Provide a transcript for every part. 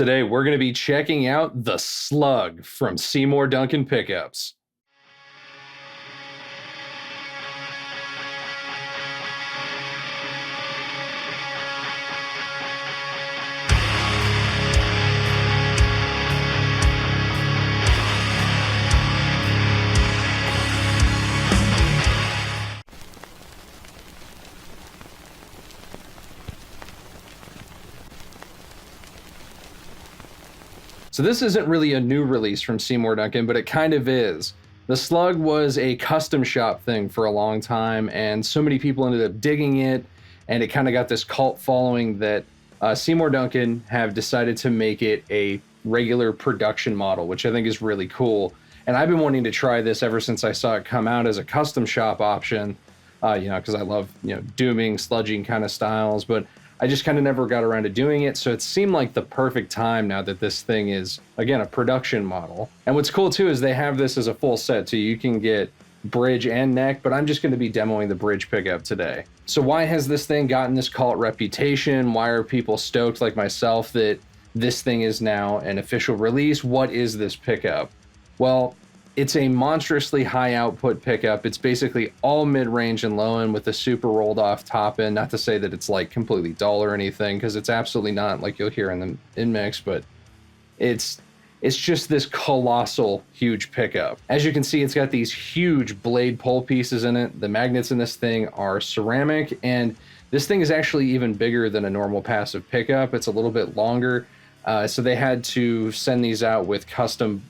Today, we're going to be checking out the SLUG from Seymour Duncan Pickups. So this isn't really a new release from Seymour Duncan, but it kind of is. The SLUG was a custom shop thing for a long time, and so many people ended up digging it, and it kind of got this cult following that Seymour Duncan have decided to make it a regular production model, which I think is really cool. And I've been wanting to try this ever since I saw it come out as a custom shop option, because I love, dooming, sludging kind of styles, but I just kind of never got around to doing it, so it seemed like the perfect time now that this thing is, again, a production model. And what's cool too is they have this as a full set too. You can get bridge and neck, but I'm just going to be demoing the bridge pickup today. So why has this thing gotten this cult reputation? Why are people stoked like myself that this thing is now an official release? What is this pickup? Well, it's a monstrously high output pickup. It's basically all mid-range and low end with a super rolled off top end. Not to say that it's like completely dull or anything, because it's absolutely not, like you'll hear in the in-mix, but it's just this colossal huge pickup. As you can see, it's got these huge blade pole pieces in it. The magnets in this thing are ceramic, and this thing is actually even bigger than a normal passive pickup. It's a little bit longer, so they had to send these out with custom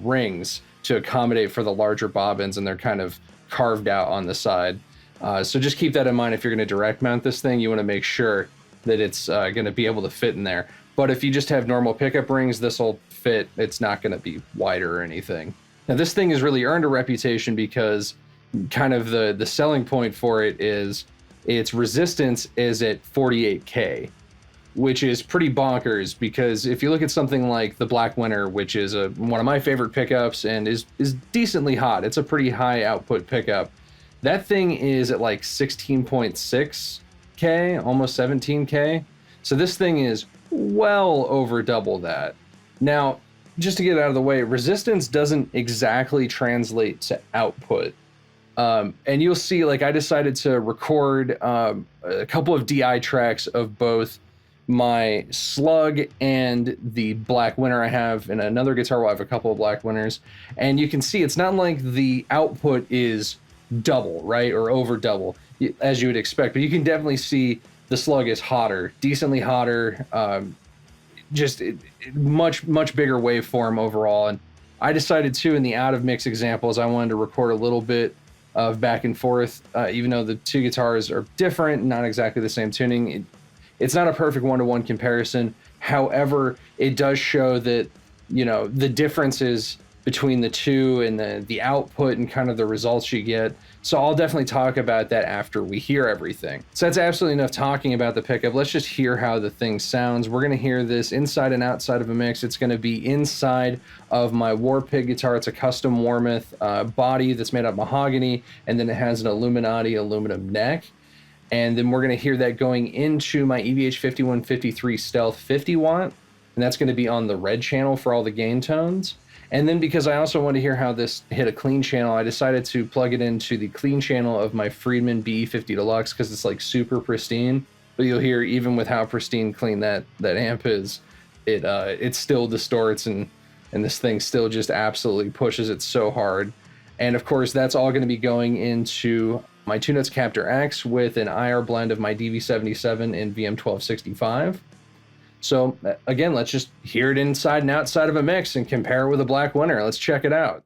rings to accommodate for the larger bobbins, and they're kind of carved out on the side. So just keep that in mind. If you're going to direct mount this thing, you want to make sure that it's going to be able to fit in there. But if you just have normal pickup rings, this will fit. It's not going to be wider or anything. Now this thing has really earned a reputation because kind of the selling point for it is its resistance is at 48K. Which is pretty bonkers, because if you look at something like the Black Winter, which is one of my favorite pickups and is decently hot, it's a pretty high output pickup. That thing is at like 16.6K, almost 17K. So this thing is well over double that. Now, just to get out of the way, resistance doesn't exactly translate to output. And you'll see, like, I decided to record a couple of DI tracks of both my SLUG and the Black Winter I have, and another guitar where I have a couple of Black Winters, and you can see it's not like the output is double, right, or over double as you would expect, but you can definitely see the SLUG is hotter, decently hotter, much bigger waveform overall. And I decided too, in the out of mix examples, I wanted to record a little bit of back and forth, even though the two guitars are different, not exactly the same tuning. It's not a perfect one-to-one comparison. However, it does show that, the differences between the two and the output and kind of the results you get. So I'll definitely talk about that after we hear everything. So that's absolutely enough talking about the pickup. Let's just hear how the thing sounds. We're going to hear this inside and outside of a mix. It's going to be inside of my War Pig guitar. It's a custom Warmoth body that's made out of mahogany, and then it has an Illuminati aluminum neck. And then we're going to hear that going into my EVH 5153 Stealth 50 watt. And that's going to be on the red channel for all the gain tones. And then because I also want to hear how this hit a clean channel, I decided to plug it into the clean channel of my Friedman BE50 Deluxe, because it's like super pristine. But you'll hear, even with how pristine clean that amp is, it still distorts, and this thing still just absolutely pushes it so hard. And of course, that's all going to be going into my Two Notes Captor X with an IR blend of my DV77 and VM1265. So again, let's just hear it inside and outside of a mix and compare it with a Black Winter. Let's check it out.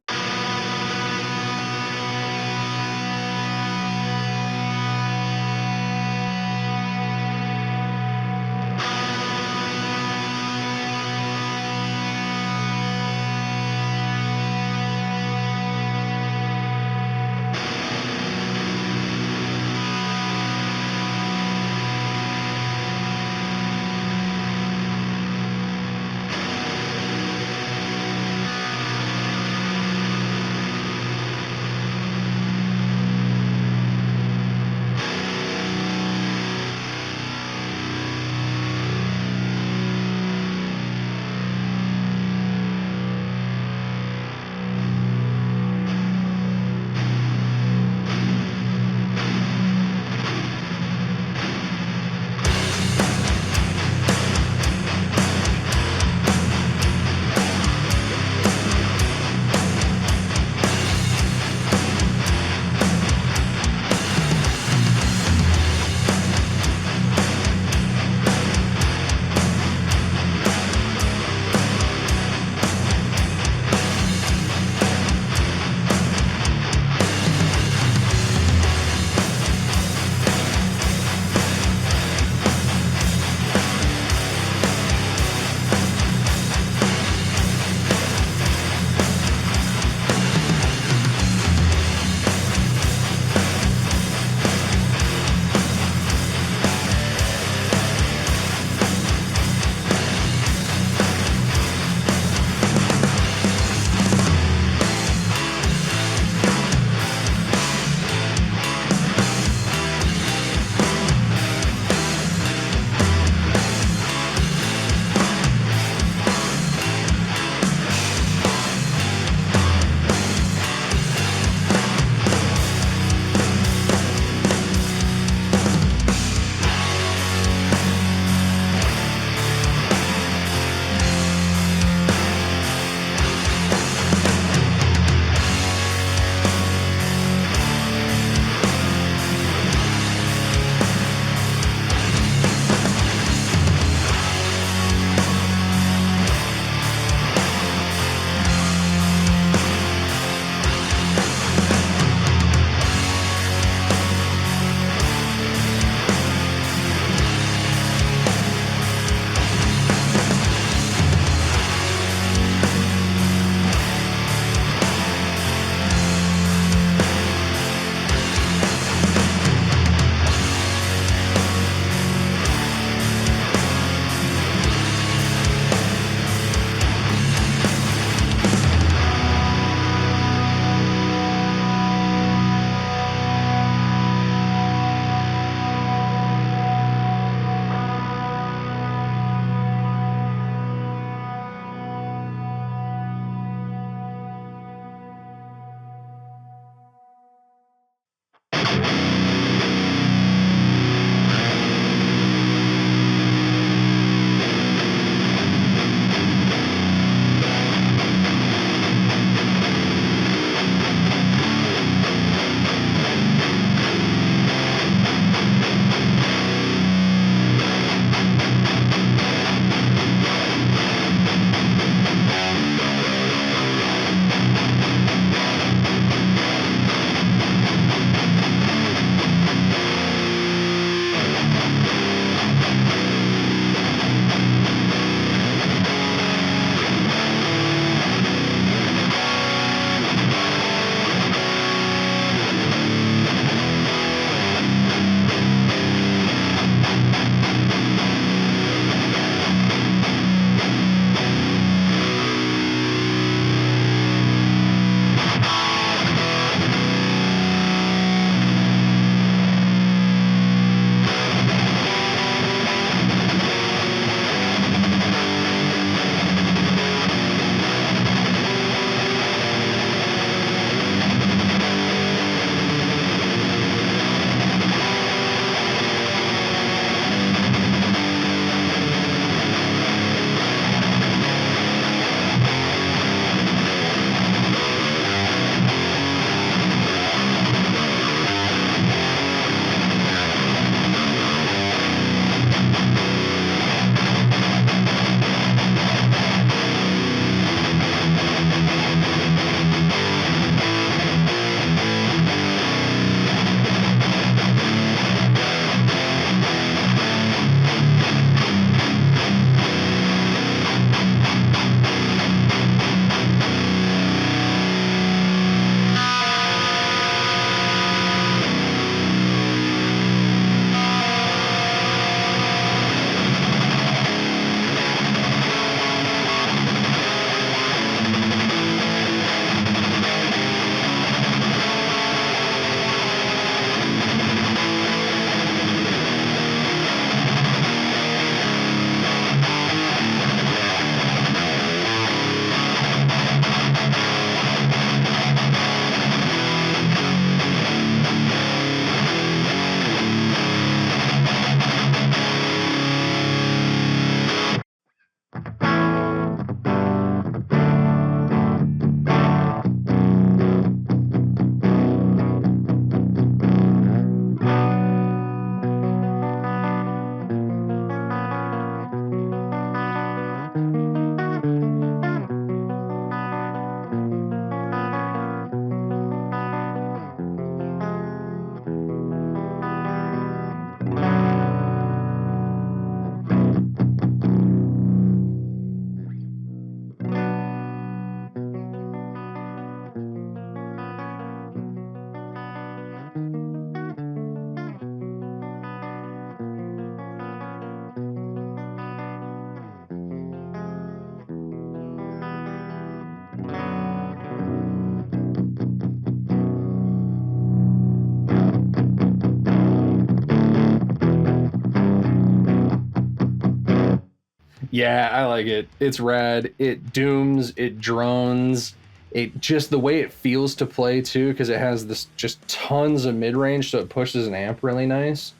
Yeah, I like it. It's rad. It dooms, it drones. It just the way it feels to play too, because it has this just tons of mid range, so it pushes an amp really nice,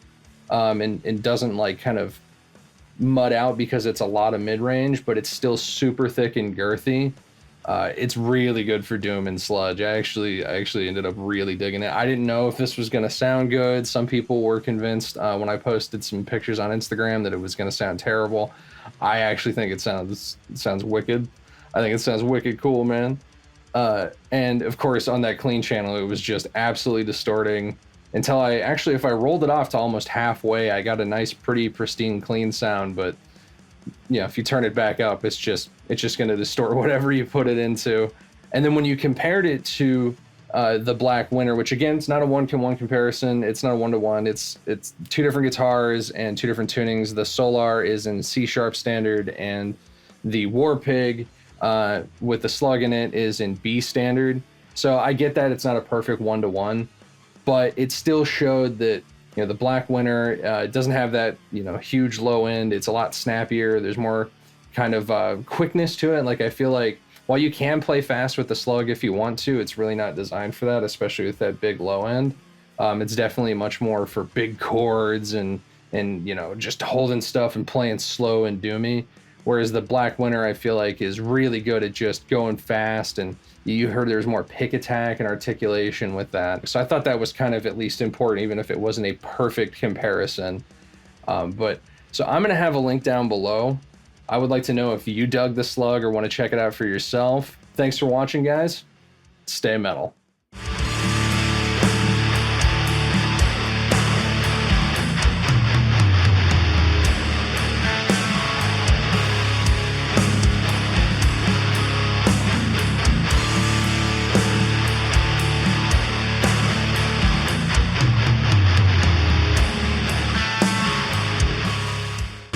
and doesn't like kind of mud out because it's a lot of mid range, but it's still super thick and girthy. It's really good for doom and sludge. I actually ended up really digging it. I didn't know if this was gonna sound good. Some people were convinced when I posted some pictures on Instagram that it was gonna sound terrible. I actually think it sounds wicked. I think it sounds wicked cool, man. And of course, on that clean channel, it was just absolutely distorting until if I rolled it off to almost halfway, I got a nice, pretty pristine, clean sound. But if you turn it back up, it's just going to distort whatever you put it into. And then when you compared it to the Black Winter, which again, it's not a 1-to-1 comparison. It's not a 1-to-1. It's two different guitars and two different tunings. The Solar is in C sharp standard, and the War Pig with the slug in it is in B standard. So I get that it's not a perfect 1-to-1, but it still showed that the Black Winter doesn't have that huge low end. It's a lot snappier. There's more kind of quickness to it. Like I feel like while you can play fast with the slug if you want to, it's really not designed for that, especially with that big low end. It's definitely much more for big chords and just holding stuff and playing slow and doomy. Whereas the Black Winter, I feel like, is really good at just going fast, and you heard there's more pick attack and articulation with that. So I thought that was kind of at least important, even if it wasn't a perfect comparison. But so I'm going to have a link down below. I would like to know if you dug the slug or want to check it out for yourself. Thanks for watching, guys. Stay metal.